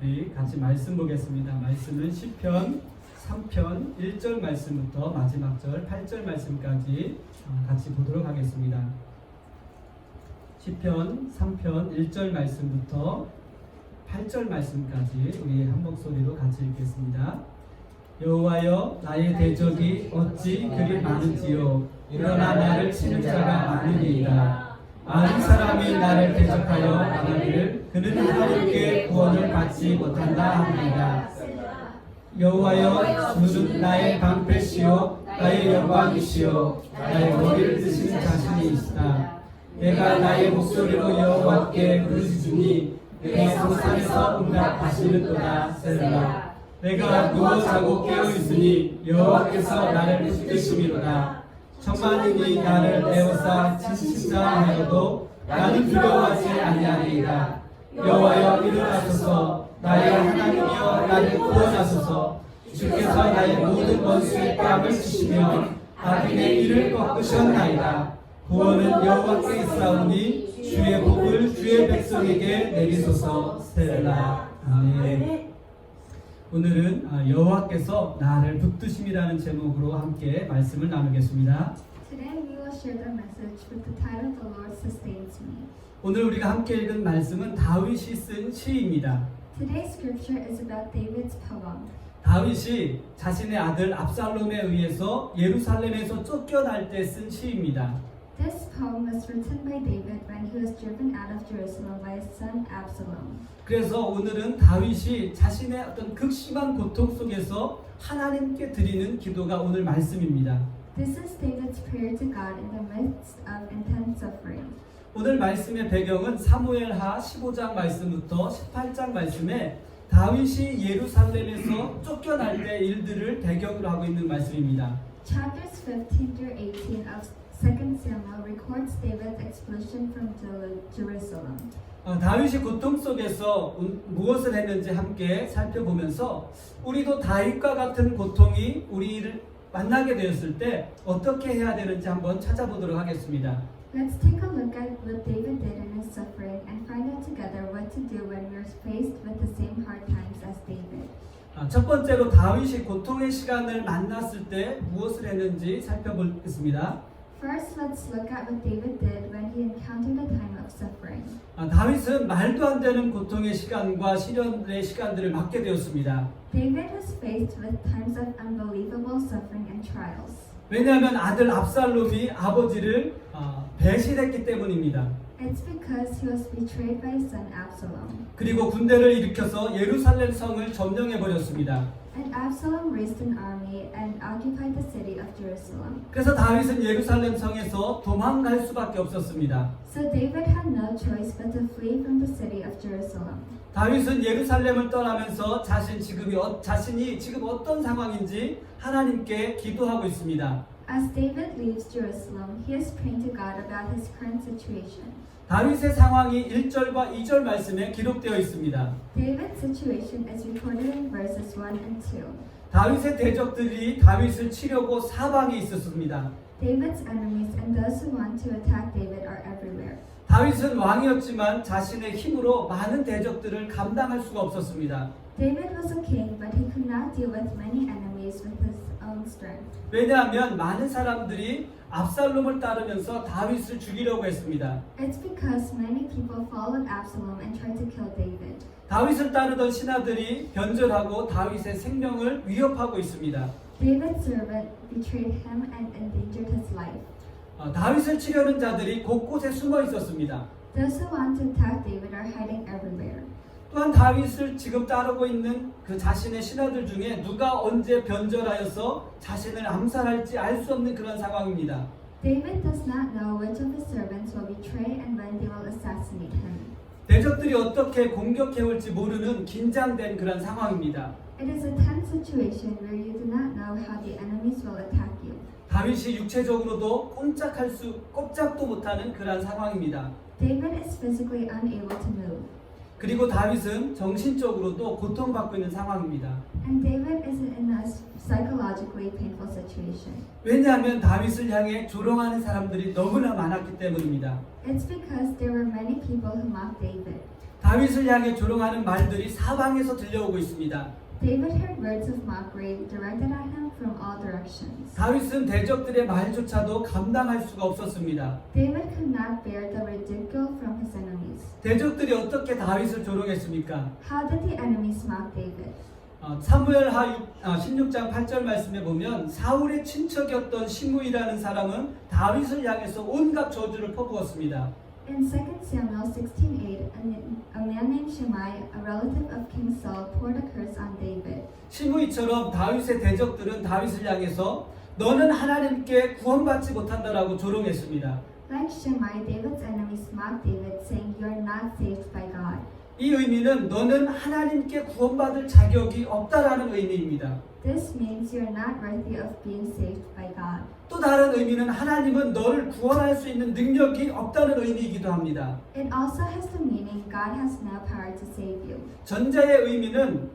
우리 같이 말씀 보겠습니다. 말씀은 시편 3편 1절 말씀부터 마지막 절 8절 말씀까지 같이 보도록 하겠습니다. 시편 3편 1절 말씀부터 8절 말씀까지 우리 한 목소리로 같이 읽겠습니다. 여호와여, 나의 대적이 어찌 그리 많은지요. 일어나 나를 치는 자가 많으니이다. 많은 사람이 나를 대적하여 말하기를 그는 하나님께 구원을 받지 못한다 하니이다. 여호와여, 주는 나의 방패시요 나의 영광이시요 나의 머리를 드시는 자신이시다. 내가 나의 목소리로 여호와께 부르짖으니 내 성산에서 응답하시는도다. 셀라. 내가 누워 자고 깨어 있으니 여호와께서 나를 붙드심이로다. 천만인이 나를 에워싸 치신다 하여도 나는 두려워하지 아니하리이다. 여호와여, 일어나소서. 나의 하나님이여, 나를 구원하소서. 주께서 나의 모든 원수의 뺨을 치시며 악인의 이를 꺾으셨나이다. 구원은 여호와께 있사오니 주의 복을 주의 백성에게 내리소서. 셀라. 아멘. 오늘은 여호와께서 나를 붙드심이라는 제목으로 함께 말씀을 나누겠습니다. Today we will share the message with the title "The Lord Sustains Me." 오늘 우리가 함께 읽은 말씀은 다윗이 쓴 시입니다. Today's scripture is about David's poem. 다윗이 자신의 아들 압살롬에 의해서 예루살렘에서 쫓겨날 때 쓴 시입니다. This poem was written by David when he was driven out of Jerusalem by his son Absalom. 그래서 오늘은 다윗이 자신의 어떤 극심한 고통 속에서 하나님께 드리는 기도가 오늘 말씀입니다. This is David's prayer to God in the midst of intense suffering. 오늘 말씀의 배경은 사무엘하 15장 말씀부터 18장 말씀에 다윗이 예루살렘에서 쫓겨날 때 일들을 배경으로 하고 있는 말씀입니다. Chapters 15 through 18 of 2 Samuel records David's expulsion from Jerusalem. 다윗이 고통 속에서 무엇을 했는지 함께 살펴보면서 우리도 다윗과 같은 고통이 우리를 만나게 되었을 때 어떻게 해야 되는지 한번 찾아보도록 하겠습니다. Let's take a look at what David did in his suffering and find out together what to do when we are faced with the same hard times as David. 첫 번째로 다윗이 고통의 시간을 만났을 때 무엇을 했는지 살펴보겠습니다. First, let's look at what David did when he encountered a time of suffering. 다윗은 말도 안 되는 고통의 시간과 시련의 시간들을 맞게 되었습니다. David was faced with times of unbelievable suffering and trials. 왜냐하면 아들 압살롬이 아버지를 배신했기 때문입니다. It's because he was betrayed by his son Absalom. 그리고 군대를 일으켜서 예루살렘 성을 점령해 버렸습니다. And Absalom raised an army and occupied the city of Jerusalem. 그래서 다윗은 예루살렘 성에서 도망갈 수밖에 없었습니다. So David had no choice but to flee from the city of Jerusalem. 다윗은 예루살렘을 떠나면서 자신이 지금 어떤 상황인지 하나님께 기도하고 있습니다. As David leaves Jerusalem, he is praying to God about his current situation. 다윗의 상황이 1절과 2절 말씀에 기록되어 있습니다. David's situation is recorded in verses 1 and 2. 다윗의 대적들이 다윗을 치려고 사방에 있었습니다. David's enemies and those who want to attack David are everywhere. 다윗은 왕이었지만 자신의 힘으로 많은 대적들을 감당할 수가 없었습니다. David was a king, but he could not deal with many enemies with his own strength. 왜냐하면 많은 사람들이 압살롬을 따르면서 다윗을 죽이려고 했습니다. It's because many people followed Absalom and tried to kill David. 다윗을 따르던 신하들이 변절하고 다윗의 생명을 위협하고 있습니다. David's servant betrayed him and endangered his life. 다윗을 치려는 자들이 곳곳에 숨어 있었습니다. Those who want to attack David are hiding everywhere. 또한 다윗을 지금 따르고 있는 그 자신의 신하들 중에 누가 언제 변절하여서 자신을 암살할지 알 수 없는 그런 상황입니다. David does not know which of his servants will betray and when they will assassinate him. 대적들이 어떻게 공격해올지 모르는 긴장된 그런 상황입니다. It is a tense situation where you do not know how the enemies will attack you. 다윗이 육체적으로도 꼼짝도 못하는 그런 상황입니다. David is physically unable to move. 그리고 다윗은 정신적으로도 고통받고 있는 상황입니다. And David is in a psychologically painful situation. 왜냐하면 다윗을 향해 조롱하는 사람들이 너무나 많았기 때문입니다. It's because there were many people who mocked David. 다윗을 향해 조롱하는 말들이 사방에서 들려오고 있습니다. David heard words of mockery directed at him from all directions. 다윗은 대적들의 말조차도 감당할 수가 없었습니다. David could not bear the ridicule from his enemies. 대적들이 어떻게 다윗을 조롱했습니까? How did the enemies mock David? 사무엘하 16장 8절 말씀에 보면 사울의 친척이었던 시므이라는 사람은 다윗을 향해서 온갖 저주를 퍼부었습니다. In 2 Samuel 16:8, a man named Shimei, a relative of King Saul, poured a curse on David. 시므이처럼 다윗의 대적들은 다윗을 향해서 너는 하나님께 구원받지 못한다라고 조롱했습니다. Like Shimei, David's enemies mocked David, saying, "You are not saved by God." 이 의미는 너는 하나님께 구원받을 자격이 없다라는 의미입니다. This means you are not worthy of being saved by God. 또 다른 의미는 하나님은 너를 구원할 수 있는 능력이 없다는 의미이기도 합니다. It also has the meaning God has no power to save you. 전자의 의미는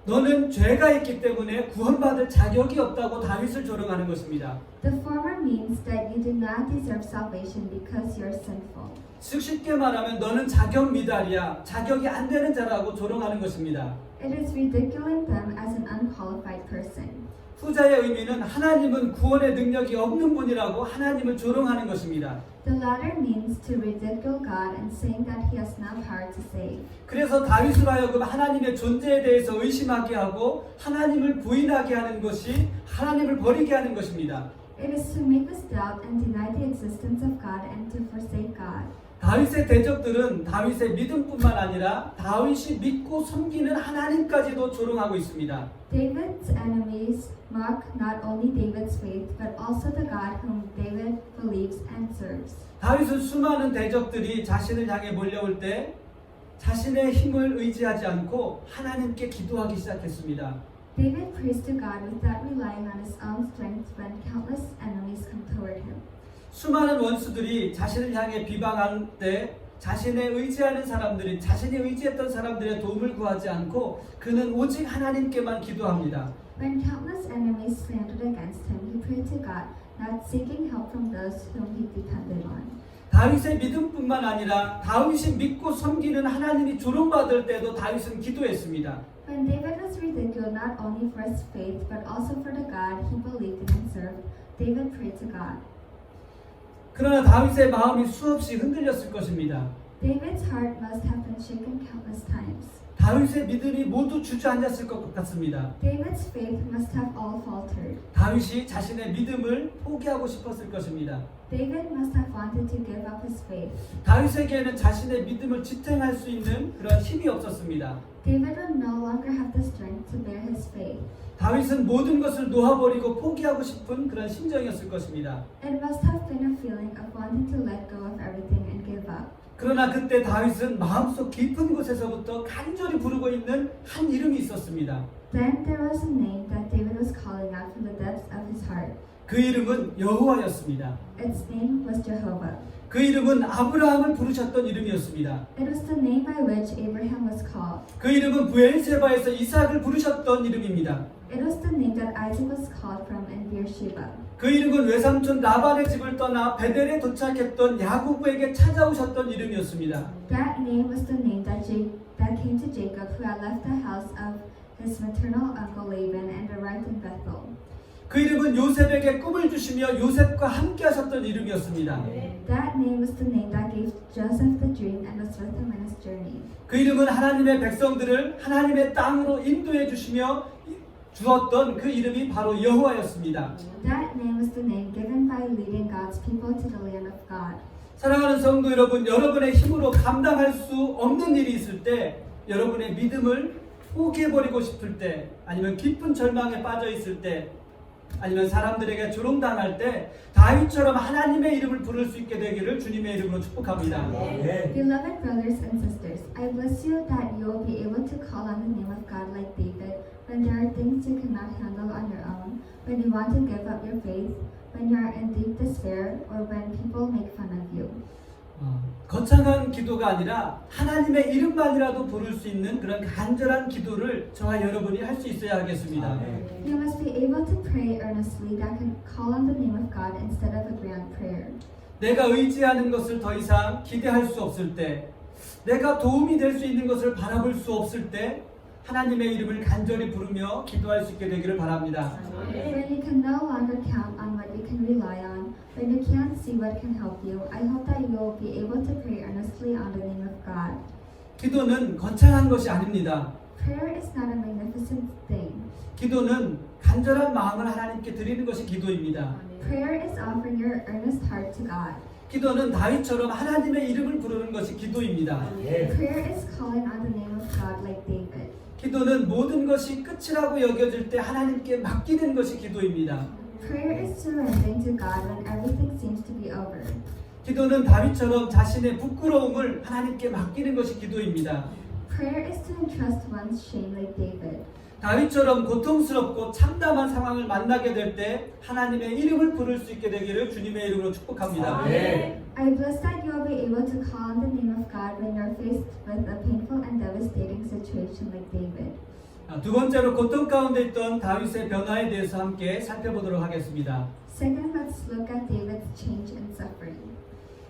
너는 죄가 있기 때문에 구원받을 자격이 없다고 다윗을 조롱하는 것입니다. The former means that you do not deserve salvation because you are sinful. 즉 쉽게 말하면 너는 자격 미달이야, 자격이 안 되는 자라고 조롱하는 것입니다. It is ridiculing them as an unqualified person. 후자의 의미는 하나님은 구원의 능력이 없는 분이라고 하나님을 조롱하는 것입니다. The latter means to ridicule God and saying that He has no power to save. 그래서 다윗으로 하여금 하나님의 존재에 대해서 의심하게 하고 하나님을 부인하게 하는 것이 하나님을 버리게 하는 것입니다. It is to make us doubt and deny the existence of God and to forsake God. 다윗의 대적들은 다윗의 믿음뿐만 아니라 다윗이 믿고 섬기는 하나님까지도 조롱하고 있습니다. David's enemies mock not only David's faith but also the God whom David believes and serves. 다윗은 수많은 대적들이 자신을 향해 몰려올 때 자신의 힘을 의지하지 않고 하나님께 기도하기 시작했습니다. David prays to God without relying on his own strength when countless enemies come toward him. 수많은 원수들이 자신을 향해 비방할 때 자신이 의지했던 사람들의 도움을 구하지 않고 그는 오직 하나님께만 기도합니다. When countless enemies slandered against him, he prayed to God, not seeking help from those whom he depended on. 다윗의 믿음뿐만 아니라 다윗이 믿고 섬기는 하나님이 조롱받을 때도 다윗은 기도했습니다. When David was ridiculed not only for his faith but also for the God he believed in and served, David prayed to God. 그러나 다윗의 마음이 수없이 흔들렸을 것입니다. David's heart must have been shaken countless times. 다윗의 믿음이 모두 주저앉았을 것 같습니다. David's faith must have all faltered. 다윗이 자신의 믿음을 포기하고 싶었을 것입니다. David must have wanted to give up his faith. 다윗에게는 자신의 믿음을 지탱할 수 있는 그런 힘이 없었습니다. David would no longer have the strength to bear his faith. 다윗은 모든 것을 놓아버리고 포기하고 싶은 그런 심정이었을 것입니다. It must have been a feeling of wanting to let go of everything and give up. 그러나 그때 다윗은 마음속 깊은 곳에서부터 간절히 부르고 있는 한 이름이 있었습니다. Then there was a name that David was calling out from the depths of his heart. 그 이름은 여호와였습니다. Its name was Jehovah. 그 이름은 아브라함을 부르셨던 이름이었습니다. It was the name by which Abraham was called. 그 이름은 브엘세바에서 이삭을 부르셨던 이름입니다. It was the name that Isaac was called from in Beersheba. 그 이름은 외삼촌 라반의 집을 떠나 베델에 도착했던 야고보에게 찾아오셨던 이름이었습니다. That name was the name that came to Jacob, who had left the house of his maternal uncle Laban and arrived in Bethel. 그 이름은 요셉에게 꿈을 주시며 요셉과 함께 하셨던 이름이었습니다. That name was the name that gave Joseph the dream and was with him in his journey. 그 이름은 하나님의 백성들을 하나님의 땅으로 인도해 주시며 주었던 그 이름이 바로 여호와였습니다. That name was the name given by leading God's people to the land of God. 사랑하는 성도 여러분, 여러분의 힘으로 감당할 수 없는 일이 있을 때, 여러분의 믿음을 포기해버리고 싶을 때, 아니면 깊은 절망에 빠져 있을 때, 아니면 사람들에게 조롱당할 때 다윗처럼 하나님의 이름을 부를 수 있게 되기를 주님의 이름으로 축복합니다. Beloved brothers and sisters, I bless you that you will be able to call on the name of God like David when there are things you cannot handle on your own, when you want to give up your faith, when you are in deep despair, or when people make fun of you. 거창한 기도가 아니라 하나님의 이름만이라도 부를 수 있는 그런 간절한 기도를 저와 여러분이 할 수 있어야 하겠습니다. You must be able to pray earnestly that can call on the name of God instead of a grand prayer. 내가 의지하는 것을 더 이상 기대할 수 없을 때, 내가 도움이 될 수 있는 것을 바라볼 수 없을 때 하나님의 이름을 간절히 부르며 기도할 수 있게 되기를 바랍니다. When you can no longer count on what you can rely on, when you can't see what can help you, I hope that you will be able to pray earnestly on the name of God. 기도는 거창한 것이 아닙니다. Prayer is not a magnificent thing. 기도는 간절한 마음을 하나님께 드리는 것이 기도입니다. Prayer is offering your earnest heart to God. 기도는 다윗처럼 하나님의 이름을 부르는 것이 기도입니다. Prayer is calling on the name of God like David. 기도는 모든 것이 끝이라고 여겨질 때 하나님께 맡기는 것이 기도입니다. Prayer is surrendering to God when everything seems to be over. 기도는 다윗처럼 자신의 부끄러움을 하나님께 맡기는 것이 기도입니다. Prayer is to entrust one's shame like David. 다윗처럼 고통스럽고 참담한 상황을 만나게 될 때 하나님의 이름을 부를 수 있게 되기를 주님의 이름으로 축복합니다. I bless that you will be able to call on the name of God when you're faced with a painful and devastating situation like David. 두 번째로 고통 가운데 있던 다윗의 변화에 대해서 함께 살펴보도록 하겠습니다. Second, let's look at David's change in suffering.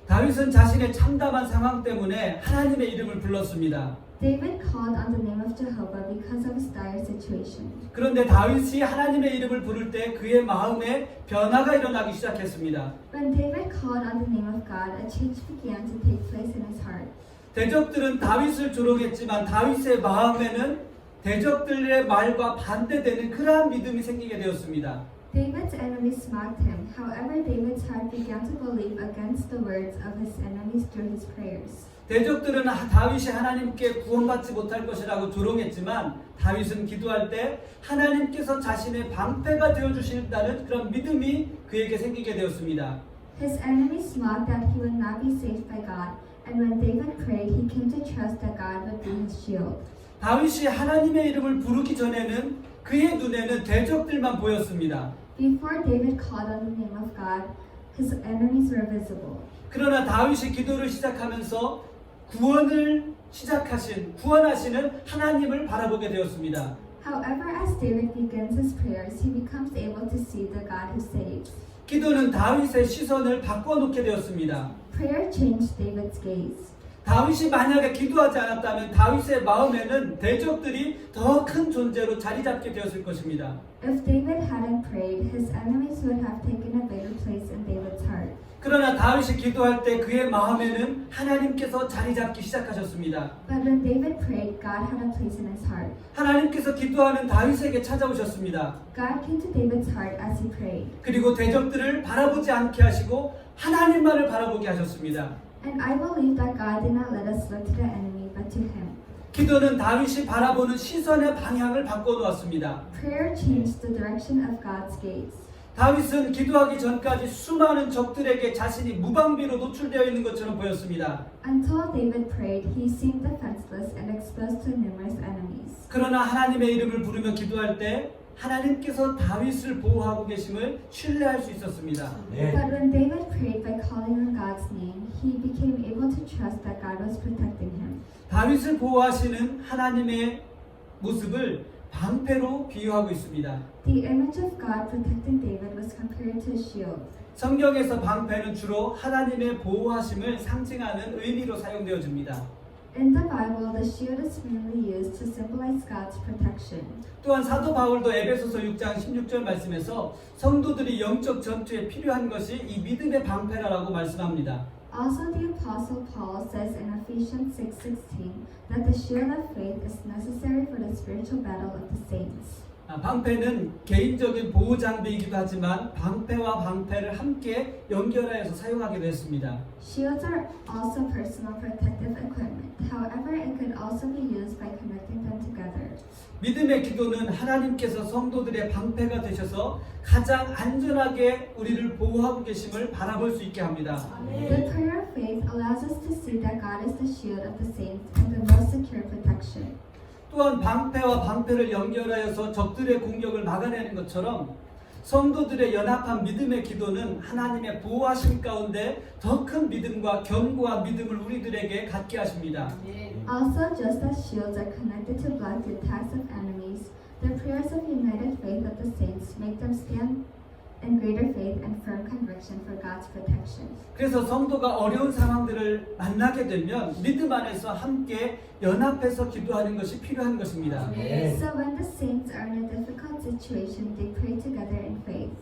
다윗은 자신의 참담한 상황 때문에 하나님의 이름을 불렀습니다. David called on the name of Jehovah because of his dire situation. 그런데 다윗이 하나님의 이름을 부를 때 그의 마음에 변화가 일어나기 시작했습니다. When David called on the name of God, a change began to take place in his heart. 대적들은 다윗을 조롱했지만 다윗의 마음에는 대적들의 말과 반대되는 그러한 믿음이 생기게 되었습니다. David's enemies mocked him. However, David's heart began to believe against the words of his enemies through his prayers. 대적들은 다윗이 하나님께 구원받지 못할 것이라고 조롱했지만 다윗은 기도할 때 하나님께서 자신의 방패가 되어주신다는 그런 믿음이 그에게 생기게 되었습니다. His enemies mocked that he would not be saved by God, and when David prayed, he came to trust that God would be his shield. 다윗이 하나님의 이름을 부르기 전에는 그의 눈에는 대적들만 보였습니다. Before David called on the name of God, his enemies were visible. 그러나 다윗이 기도를 시작하면서 구원하시는 하나님을 바라보게 되었습니다. However, as David begins his prayers, he becomes able to see the God who saves. 기도는 다윗의 시선을 바꿔놓게 되었습니다. Prayer changed David's gaze. 다윗이 만약에 기도하지 않았다면 다윗의 마음에는 대적들이 더 큰 존재로 자리 잡게 되었을 것입니다. If David hadn't prayed, his enemies would have taken a bigger place in David's heart. 그러나 다윗이 기도할 때 그의 마음에는 하나님께서 자리 잡기 시작하셨습니다. But when David prayed, God had a place in his heart. 하나님께서 기도하는 다윗에게 찾아오셨습니다. God came to David's heart as he prayed. 그리고 대적들을 바라보지 않게 하시고 하나님만을 바라보게 하셨습니다. And I believe that God did not let us look to the enemy, but to him. 기도는 다윗이 바라보는 시선의 방향을 바꿔놓았습니다. Prayer changed the direction of God's gaze. 다윗은 기도하기 전까지 수많은 적들에게 자신이 무방비로 노출되어 있는 것처럼 보였습니다. Until David prayed, he seemed defenseless and exposed to numerous enemies. 그러나 하나님의 이름을 부르며 기도할 때 하나님께서 다윗을 보호하고 계심을 신뢰할 수 있었습니다. But when David prayed by calling on God's name, he became able to trust that God was protecting him. 다윗을 보호하시는 하나님의 모습을 방패로 비유하고 있습니다. The image of God protecting David was compared to a shield. 성경에서 방패는 주로 하나님의 보호하심을 상징하는 의미로 사용되어집니다. In the Bible, the shield is mainly used to symbolize God's protection. 또한 사도 바울도 에베소서 6장 16절 말씀에서 성도들이 영적 전투에 필요한 것이 이 믿음의 방패라고 말씀합니다. Also, the Apostle Paul says in Ephesians 6:16 that the shield of faith is necessary for the spiritual battle of the saints. 방패는 개인적인 보호 장비이기도 하지만 방패와 방패를 함께 연결하여서 사용하기도 했습니다. Shields are also personal protective equipment. However, it could also be used by connecting them together. 믿음의 기도는 하나님께서 성도들의 방패가 되셔서 가장 안전하게 우리를 보호하고 계심을 바라볼 수 있게 합니다. The prayer of faith allows us to see that God is the shield of the saints and the most secure protection. 또한 방패와 방패를 연결하여서 적들의 공격을 막아내는 것처럼 성도들의 연합한 믿음의 기도는 하나님의 보호하심 가운데 더 큰 믿음과 견고한 믿음을 우리들에게 갖게 하십니다. Also, just as shields are connected to block the attacks of enemies, the prayers of united faith of the saints make them stand and greater faith and firm conviction for God's protection. 그래서 성도가 어려운 상황들을 만나게 되면 믿음 안에서 함께 연합해서 기도하는 것이 필요한 것입니다. So when the saints are in a difficult situation, they pray together in faith.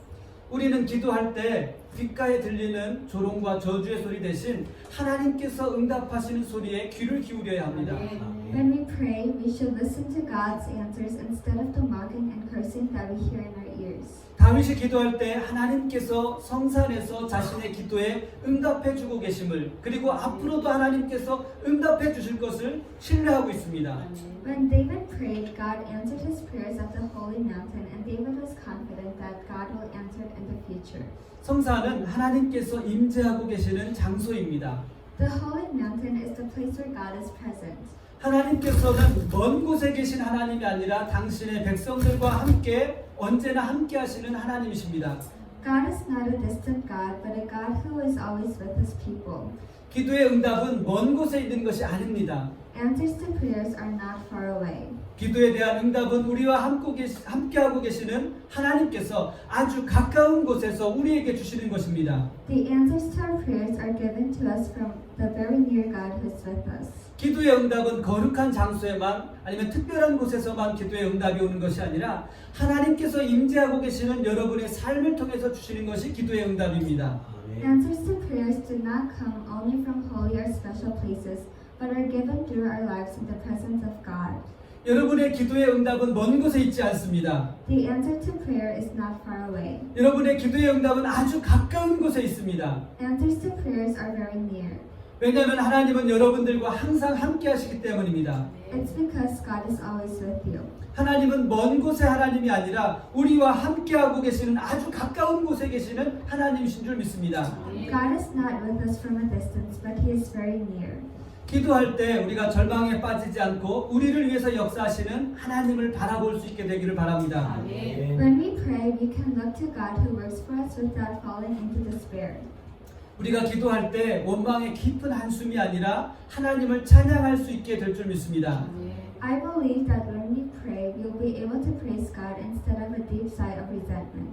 우리는 기도할 때 귓가에 들리는 조롱과 저주의 소리 대신 하나님께서 응답하시는 소리에 귀를 기울여야 합니다. When we pray, we should listen to God's answers instead of the mocking and cursing that we hear in our ears. 다윗이 기도할 때 하나님께서 성산에서 자신의 기도에 응답해 주고 계심을, 그리고 앞으로도 하나님께서 응답해 주실 것을 신뢰하고 있습니다. When David prayed, God answered his prayers at the holy mountain, and David was confident that God will answer it in the future. 성산은 하나님께서 임재하고 계시는 장소입니다. The holy mountain is the place where God is present. 하나님께서는 먼 곳에 계신 하나님이 아니라 당신의 백성들과 함께 언제나 함께 하시는 하나님이십니다. God is not a distant God, but a God who is always with his people. 기도의 응답은 먼 곳에 있는 것이 아닙니다. Answers to prayers are not far away. 기도에 대한 응답은 우리와 함께하고 계시는 하나님께서 아주 가까운 곳에서 우리에게 주시는 것입니다. The answers to our prayers are given to us from the very near God who is with us. 기도의 응답은 거룩한 장소에만 아니면 특별한 곳에서만 기도의 응답이 오는 것이 아니라 하나님께서 임재하고 계시는 여러분의 삶을 통해서 주시는 것이 기도의 응답입니다. Answers to prayers do not come only from holy or special places, but are given through our lives in the presence of God. 여러분의 기도의 응답은 먼 곳에 있지 않습니다. The answer to prayer is not far away. 여러분의 기도의 응답은 아주 가까운 곳에 있습니다. Answers to prayers are very near. 왜냐하면 하나님은 여러분들과 항상 함께 하시기 때문입니다. It's because God is always with you. 하나님은 먼 곳의 하나님이 아니라 우리와 함께하고 계시는 아주 가까운 곳에 계시는 하나님이신 줄 믿습니다. God is not with us from a distance, but He is very near. 기도할 때 우리가 절망에 빠지지 않고 우리를 위해서 역사하시는 하나님을 바라볼 수 있게 되기를 바랍니다. When we pray, we can look to God who works for us without falling into despair. 우리가 기도할 때 원망의 깊은 한숨이 아니라 하나님을 찬양할 수 있게 될 줄 믿습니다. I believe that when we pray, we'll be able to praise God instead of a deep sigh of resentment.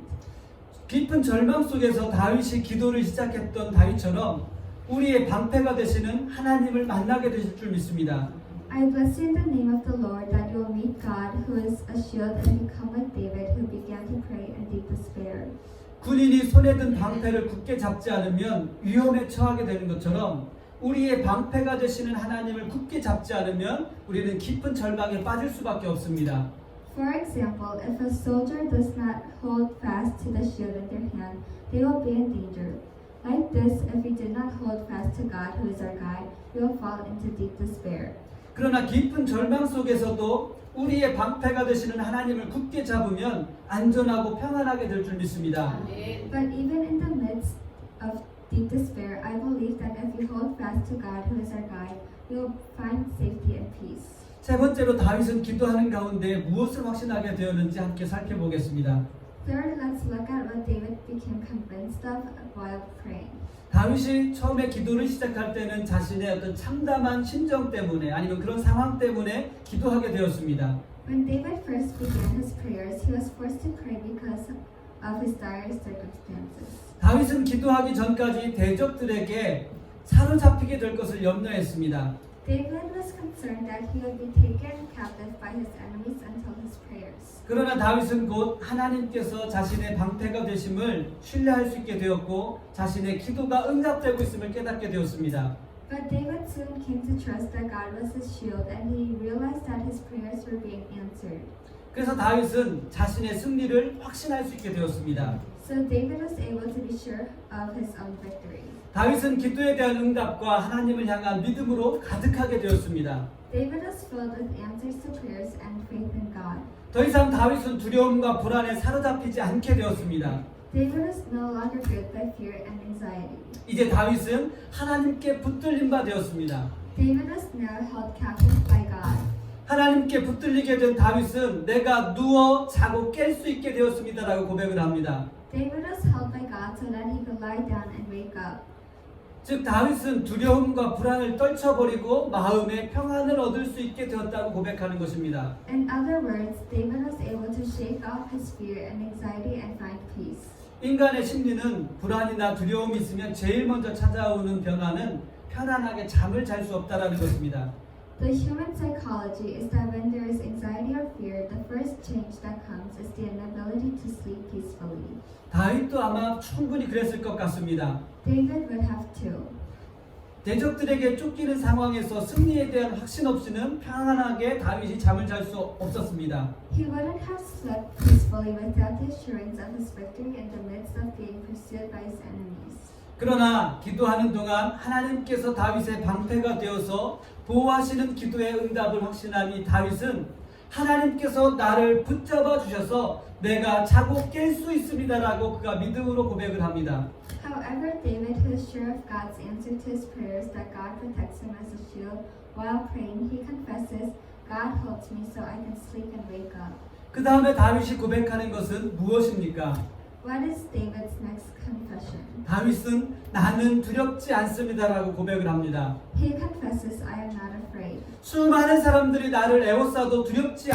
깊은 절망 속에서 다윗이 기도를 시작했던 다윗처럼 우리의 방패가 되시는 하나님을 만나게 되실 줄 믿습니다. I bless you in the name of the Lord that you will meet God who is a shield and become like David who began to pray in deep despair. 군인이 손에 든 방패를 굳게 잡지 않으면 위험에 처하게 되는 것처럼 우리의 방패가 되시는 하나님을 굳게 잡지 않으면 우리는 깊은 절망에 빠질 수밖에 없습니다. For example, if a soldier does not hold fast to the shield in their hand, they will be in danger. Like this, if we do not hold fast to God who is our guide, we will fall into deep despair. 그러나 깊은 절망 속에서도 우리의 방패가 되시는 하나님을 굳게 잡으면 안전하고 평안하게 될 줄 믿습니다. But even in the midst of deep despair, I believe that if we hold fast to God who is our guide, we will find safety and peace. 세 번째로 다윗은 기도하는 가운데 무엇을 확신하게 되었는지 함께 살펴보겠습니다. Third, let's look at what David became convinced of while praying. 다윗이 처음에 기도를 시작할 때는 자신의 어떤 참담한 심정 때문에 아니면 그런 상황 때문에 기도하게 되었습니다. When David first began his prayers, he was forced to pray because of his dire circumstances. 다윗은 기도하기 전까지 대적들에게 사로잡히게 될 것을 염려했습니다. David was concerned that he would be taken captive by his enemies until his prayers. 그러나 다윗은 곧 하나님께서 자신의 방패가 되심을 신뢰할 수 있게 되었고 자신의 기도가 응답되고 있음을 깨닫게 되었습니다. But David soon came to trust that God was his shield, and he realized that his prayers were being answered. 그래서 다윗은 자신의 승리를 확신할 수 있게 되었습니다. So David was able to be sure of his own victory. 다윗은 기도에 대한 응답과 하나님을 향한 믿음으로 가득하게 되었습니다. David was filled with answers to prayers and faith in God. 더 이상 다윗은 두려움과 불안에 사로잡히지 않게 되었습니다. David was no longer gripped by fear and anxiety. 이제 다윗은 하나님께 붙들린 바 되었습니다. David was now held captive by God. 하나님께 붙들리게 된 다윗은 내가 누워 자고 깰 수 있게 되었습니다라고 고백을 합니다. David was held by God so that he could lie down and wake up. 즉 다윗은 두려움과 불안을 떨쳐버리고 마음의 평안을 얻을 수 있게 되었다고 고백하는 것입니다. In other words, David was able to shake off his fear and anxiety and find peace. 인간의 심리는 불안이나 두려움이 있으면 제일 먼저 찾아오는 변화는 편안하게 잠을 잘 수 없다라는 것입니다. The human psychology is that when there is anxiety or fear, the first change that comes is the inability to sleep peacefully. 다윗도 아마 충분히 그랬을 것 같습니다. David would have too. 대적들에게 쫓기는 상황에서 승리에 대한 확신 없이는 편안하게 다윗이 잠을 잘 수 없었습니다. He wouldn't have slept peacefully without the assurance of his victory in the midst of being pursued by his enemies. 그러나 기도하는 동안 하나님께서 다윗의 방패가 되어서 보호하시는 기도의 응답을 확신하니 다윗은 하나님께서 나를 붙잡아 주셔서 내가 자고 깰 수 있습니다라고 그가 믿음으로 고백을 합니다. However, David, who is sure of God's answer to his prayers, that God protects him as a shield, while praying, he confesses, God helps me so I can sleep and wake up. 그 다음에 다윗이 고백하는 것은 무엇입니까? What is David's next confession? 다윗은 나는 두렵지 않습니다라고 고백을 합니다. He confesses, I am not afraid. 수많은 사람들이 나를 에워싸도 두렵지